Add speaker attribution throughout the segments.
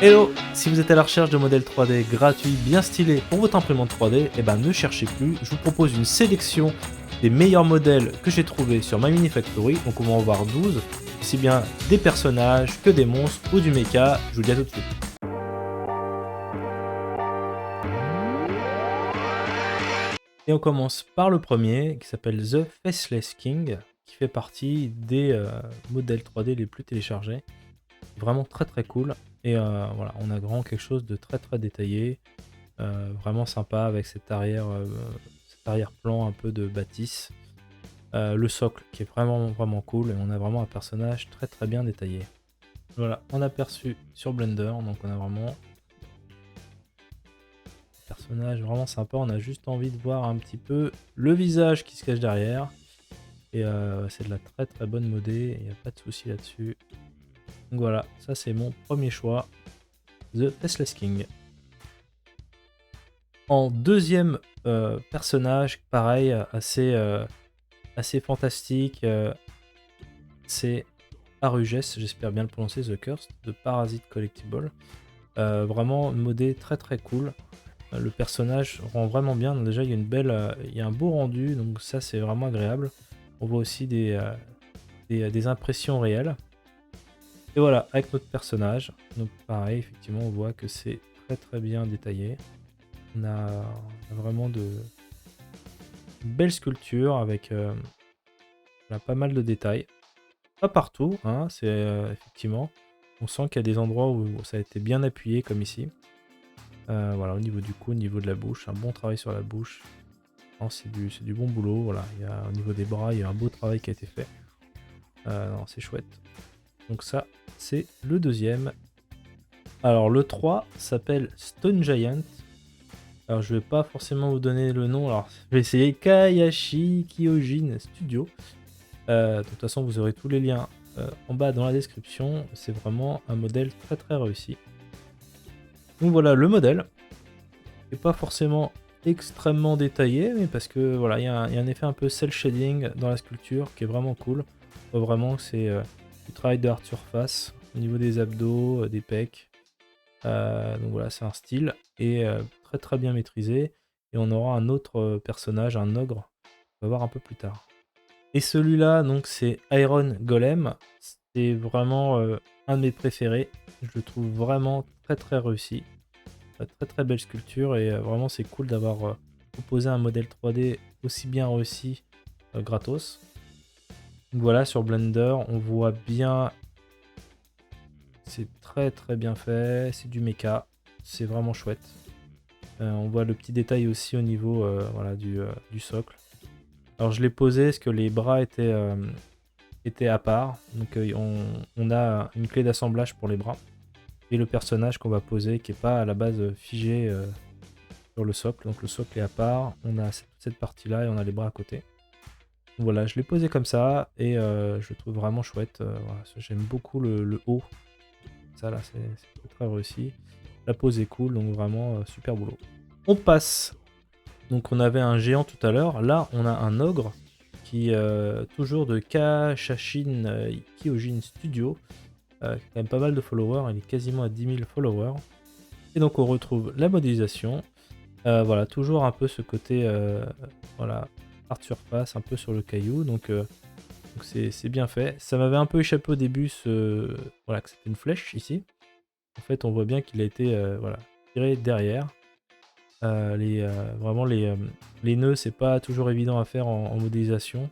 Speaker 1: Hello! Si vous êtes à la recherche de modèles 3D gratuits bien stylés pour votre imprimante 3D, eh ben ne cherchez plus, je vous propose une sélection des meilleurs modèles que j'ai trouvés sur My Mini Factory, donc on va en voir 12, aussi bien des personnages que des monstres ou du mecha, je vous le dis à tout de suite. Et on commence par le premier qui s'appelle The Faceless King, qui fait partie des modèles 3D les plus téléchargés. Vraiment très très cool. Et voilà, on a vraiment quelque chose de très très détaillé. Vraiment sympa avec cet arrière-plan un peu de bâtisse. Le socle qui est vraiment vraiment cool et on a vraiment un personnage très très bien détaillé. Voilà, on a aperçu sur Blender, donc on a vraiment un personnage vraiment sympa. On a juste envie de voir un petit peu le visage qui se cache derrière. Et c'est de la très très bonne modée, il n'y a pas de souci là-dessus. Donc voilà, ça c'est mon premier choix, The Faceless King. En deuxième personnage, pareil, assez fantastique, c'est Aruges, j'espère bien le prononcer, The Cursed, de Parasite Collectible. Vraiment modé très très cool. Le personnage rend vraiment bien, donc déjà il y a il y a un beau rendu, donc ça c'est vraiment agréable. On voit aussi des impressions réelles. Et voilà, avec notre personnage, donc pareil, effectivement on voit que c'est très très bien détaillé. On a vraiment de belles sculptures avec pas mal de détails. Pas partout, hein, c'est effectivement. On sent qu'il y a des endroits où ça a été bien appuyé, comme ici. Voilà, au niveau du cou, au niveau de la bouche, un bon travail sur la bouche. Non, c'est du bon boulot. Voilà, au niveau des bras, il y a un beau travail qui a été fait. Non, c'est chouette. Donc ça, c'est le deuxième. Alors le 3 s'appelle Stone Giant. Alors je vais pas forcément vous donner le nom. Alors je vais essayer Kayashi Kyojin Studio. De toute façon, vous aurez tous les liens en bas dans la description. C'est vraiment un modèle très très réussi. Donc voilà le modèle. Il n'est pas forcément extrêmement détaillé, mais parce que voilà, il y a un effet un peu cel shading dans la sculpture qui est vraiment cool. On voit vraiment que c'est du travail de hard surface au niveau des abdos, des pecs. Donc voilà, c'est un style et très très bien maîtrisé. Et on aura un autre personnage, un ogre, on va voir un peu plus tard. Et celui-là, donc c'est Iron Golem. C'est vraiment un de mes préférés. Je le trouve vraiment très très réussi. Très très belle sculpture et vraiment c'est cool d'avoir proposé un modèle 3D aussi bien réussi gratos. Donc voilà, sur Blender, on voit bien. C'est très très bien fait. C'est du mecha. C'est vraiment chouette. On voit le petit détail aussi au niveau voilà, du socle. Alors je l'ai posé parce que les bras étaient à part. Donc on a une clé d'assemblage pour les bras. Et le personnage qu'on va poser qui n'est pas à la base figé sur le socle. Donc le socle est à part. On a cette partie-là et on a les bras à côté. Donc voilà, je l'ai posé comme ça et je le trouve vraiment chouette. Voilà, j'aime beaucoup le haut. Ça là, c'est très réussi. La pose est cool, donc vraiment super boulot. On passe. Donc on avait un géant tout à l'heure. Là, on a un ogre qui toujours de Kashashin Kyojin Studio. Qui a quand même pas mal de followers. Il est quasiment à 10 000 followers. Et donc on retrouve la modélisation. Voilà, toujours un peu ce côté voilà, art surface, un peu sur le caillou. Donc c'est bien fait. Ça m'avait un peu échappé au début voilà, que c'était une flèche ici. En fait, on voit bien qu'il a été voilà, tiré derrière. Vraiment, les nœuds, c'est pas toujours évident à faire en modélisation.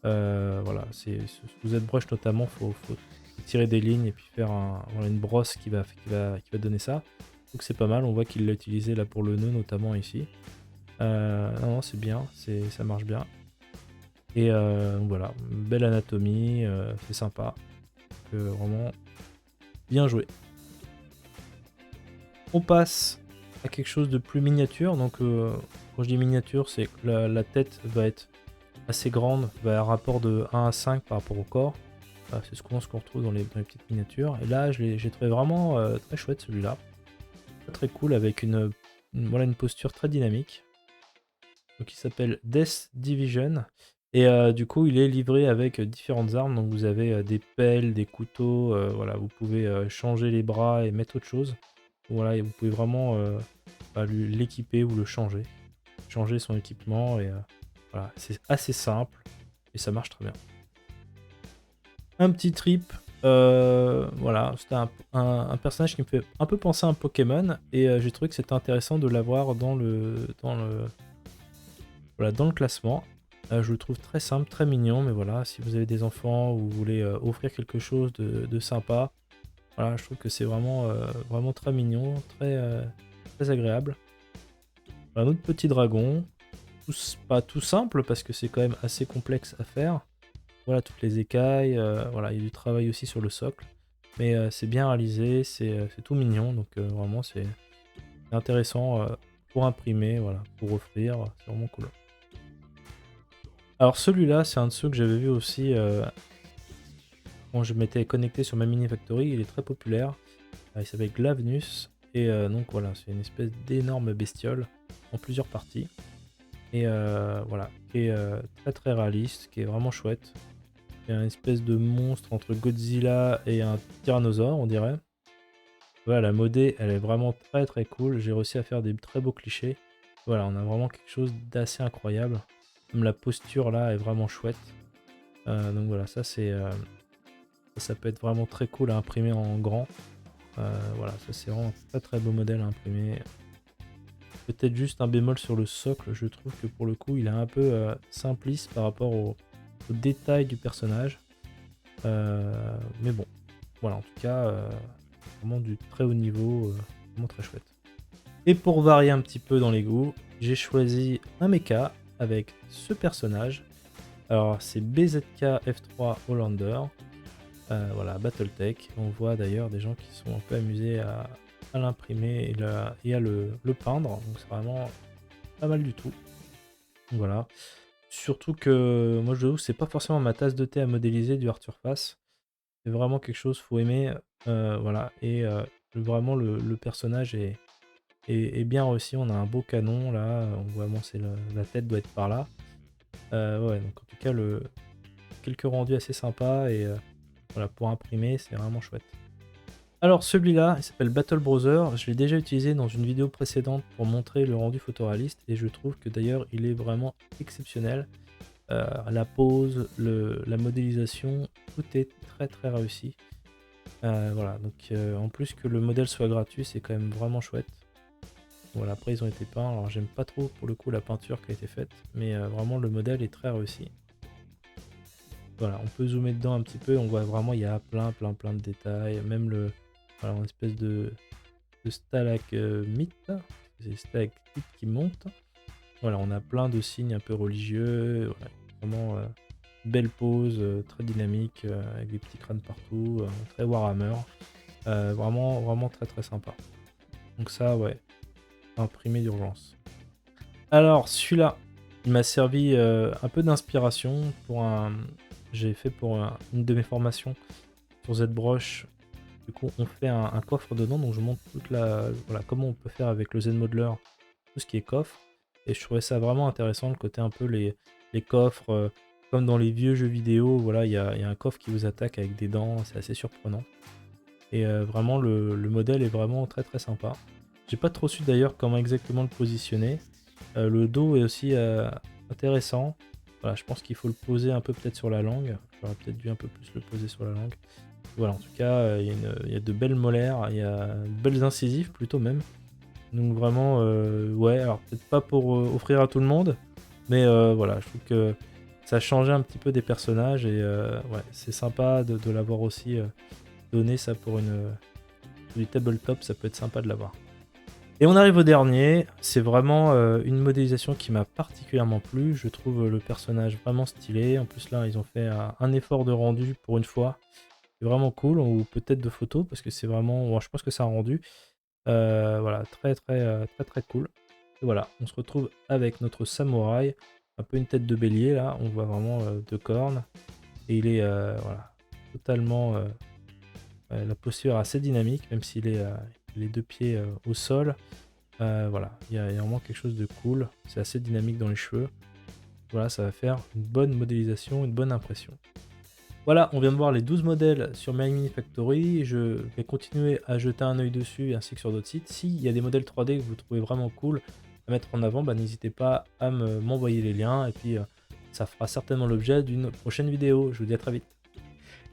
Speaker 1: Voilà, sous ZBrush notamment, faut tirer des lignes et puis faire voilà, une brosse qui va donner ça. Donc c'est pas mal, on voit qu'il l'a utilisé là pour le nœud notamment ici. Non, c'est bien, ça marche bien. Et voilà, belle anatomie, c'est sympa. Vraiment bien joué. On passe à quelque chose de plus miniature. Donc quand je dis miniature, c'est que la tête va être assez grande, va avoir un rapport de 1 à 5 par rapport au corps. C'est ce qu'on retrouve dans les petites miniatures. Et là, j'ai trouvé vraiment très chouette celui-là. Très cool avec voilà, une posture très dynamique. Donc il s'appelle Death Division. Et du coup, il est livré avec différentes armes. Donc vous avez des pelles, des couteaux. Voilà, vous pouvez changer les bras et mettre autre chose. Voilà, et vous pouvez vraiment l'équiper ou le changer. Changer son équipement. Et voilà, c'est assez simple et ça marche très bien. Un petit trip. Voilà, c'était un personnage qui me fait un peu penser à un Pokémon. Et j'ai trouvé que c'était intéressant de l'avoir voilà, dans le classement. Je le trouve très simple, très mignon, mais voilà, si vous avez des enfants ou vous voulez offrir quelque chose de sympa, voilà, je trouve que c'est vraiment très mignon, très agréable. Un autre petit dragon, pas tout simple parce que c'est quand même assez complexe à faire. Voilà, toutes les écailles, voilà, il y a du travail aussi sur le socle, mais c'est bien réalisé, c'est tout mignon, donc vraiment c'est intéressant pour imprimer, voilà, pour offrir, c'est vraiment cool. Alors celui-là, c'est un de ceux que j'avais vu aussi quand je m'étais connecté sur ma Mini Factory. Il est très populaire. Il s'appelle Glavnus. Et donc voilà, c'est une espèce d'énorme bestiole en plusieurs parties. Et voilà, qui est très très réaliste, qui est vraiment chouette. C'est une espèce de monstre entre Godzilla et un tyrannosaure, on dirait. Voilà, la modée, elle est vraiment très très cool. J'ai réussi à faire des très beaux clichés. Voilà, on a vraiment quelque chose d'assez incroyable. Même la posture là est vraiment chouette. Donc voilà, ça peut être vraiment très cool à imprimer en grand. Voilà, ça c'est vraiment un très très beau modèle à imprimer. Peut-être juste un bémol sur le socle, je trouve que pour le coup il est un peu simpliste par rapport au détail du personnage. Mais bon, voilà, en tout cas, vraiment du très haut niveau, vraiment très chouette. Et pour varier un petit peu dans les goûts, j'ai choisi un mecha avec ce personnage. Alors c'est BZK F3 Hollander. Voilà, Battletech. On voit d'ailleurs des gens qui sont un peu amusés à l'imprimer et à le peindre. Donc c'est vraiment pas mal du tout. Donc voilà. Surtout que moi je trouve que c'est pas forcément ma tasse de thé à modéliser du Art Surface. C'est vraiment quelque chose, faut aimer. Voilà. Et vraiment le personnage est bien réussi. On a un beau canon là. On voit, bon, la tête doit être par là. Ouais, donc en tout cas, quelques rendus assez sympas. Et voilà, pour imprimer, c'est vraiment chouette. Alors celui-là, il s'appelle Battle Browser. Je l'ai déjà utilisé dans une vidéo précédente pour montrer le rendu photoréaliste et je trouve que d'ailleurs il est vraiment exceptionnel. La pose, la modélisation, tout est très très réussi. Voilà, donc en plus que le modèle soit gratuit, c'est quand même vraiment chouette. Voilà, après ils ont été peints, alors j'aime pas trop pour le coup la peinture qui a été faite, mais vraiment le modèle est très réussi. Voilà, on peut zoomer dedans un petit peu, on voit vraiment il y a plein de détails, même voilà, une espèce de stalagmite, c'est des stalactites qui montent. Voilà, on a plein de signes un peu religieux, voilà, vraiment belle pose, très dynamique, avec des petits crânes partout, très Warhammer. Vraiment très très sympa. Donc ça, ouais, imprimé d'urgence. Alors celui-là, il m'a servi un peu d'inspiration pour j'ai fait pour une de mes formations sur ZBrush. Du coup, on fait un coffre dedans, donc je montre voilà, comment on peut faire avec le ZModeler tout ce qui est coffre. Et je trouvais ça vraiment intéressant, le côté un peu les coffres, comme dans les vieux jeux vidéo, voilà, il y a un coffre qui vous attaque avec des dents, c'est assez surprenant. Et vraiment, le modèle est vraiment très très sympa. J'ai pas trop su d'ailleurs comment exactement le positionner. Le dos est aussi intéressant. Voilà, je pense qu'il faut le poser un peu peut-être sur la langue. J'aurais peut-être dû un peu plus le poser sur la langue. Voilà, en tout cas, il y a de belles molaires, il y a de belles incisives plutôt même. Donc vraiment, ouais, alors peut-être pas pour offrir à tout le monde, mais voilà, je trouve que ça a changé un petit peu des personnages et ouais, c'est sympa de l'avoir aussi donné ça pour du tabletop, ça peut être sympa de l'avoir. Et on arrive au dernier, c'est vraiment une modélisation qui m'a particulièrement plu, je trouve le personnage vraiment stylé, en plus là ils ont fait un effort de rendu pour une fois, c'est vraiment cool, ou peut-être de photos, parce que c'est vraiment, bon, je pense que ça a rendu, voilà, très cool. Et voilà, on se retrouve avec notre samouraï, un peu une tête de bélier là, on voit vraiment deux cornes, et il est voilà, totalement, la posture assez dynamique, même s'il est les deux pieds au sol. Voilà, il y a vraiment quelque chose de cool, c'est assez dynamique dans les cheveux. Voilà, ça va faire une bonne modélisation, une bonne impression. Voilà, on vient de voir les 12 modèles sur My Mini Factory. Je vais continuer à jeter un œil dessus ainsi que sur d'autres sites. S'il y a des modèles 3D que vous trouvez vraiment cool à mettre en avant, bah, n'hésitez pas à m'envoyer les liens et puis ça fera certainement l'objet d'une prochaine vidéo. Je vous dis à très vite.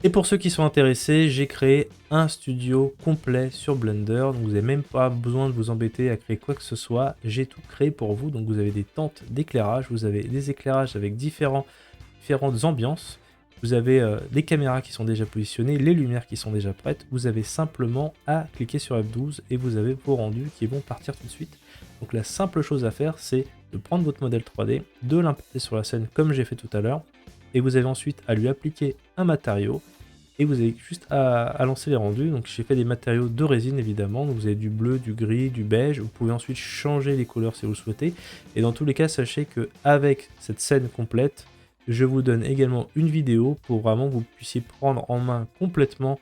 Speaker 1: Et pour ceux qui sont intéressés, j'ai créé un studio complet sur Blender, donc vous n'avez même pas besoin de vous embêter à créer quoi que ce soit. J'ai tout créé pour vous, donc vous avez des tentes d'éclairage, vous avez des éclairages avec différentes ambiances, vous avez les caméras qui sont déjà positionnées, les lumières qui sont déjà prêtes, vous avez simplement à cliquer sur F12 et vous avez vos rendus qui vont partir tout de suite. Donc la simple chose à faire, c'est de prendre votre modèle 3D, de l'importer sur la scène comme j'ai fait tout à l'heure, et vous avez ensuite à lui appliquer un matériau, et vous avez juste à lancer les rendus. Donc j'ai fait des matériaux de résine évidemment, donc vous avez du bleu, du gris, du beige, vous pouvez ensuite changer les couleurs si vous le souhaitez, et dans tous les cas sachez que avec cette scène complète, je vous donne également une vidéo pour vraiment que vous puissiez prendre en main complètement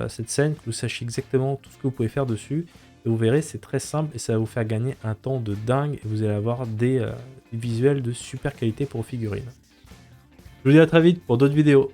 Speaker 1: cette scène, que vous sachiez exactement tout ce que vous pouvez faire dessus, et vous verrez c'est très simple et ça va vous faire gagner un temps de dingue, et vous allez avoir des visuels de super qualité pour vos figurines. Je vous dis à très vite pour d'autres vidéos.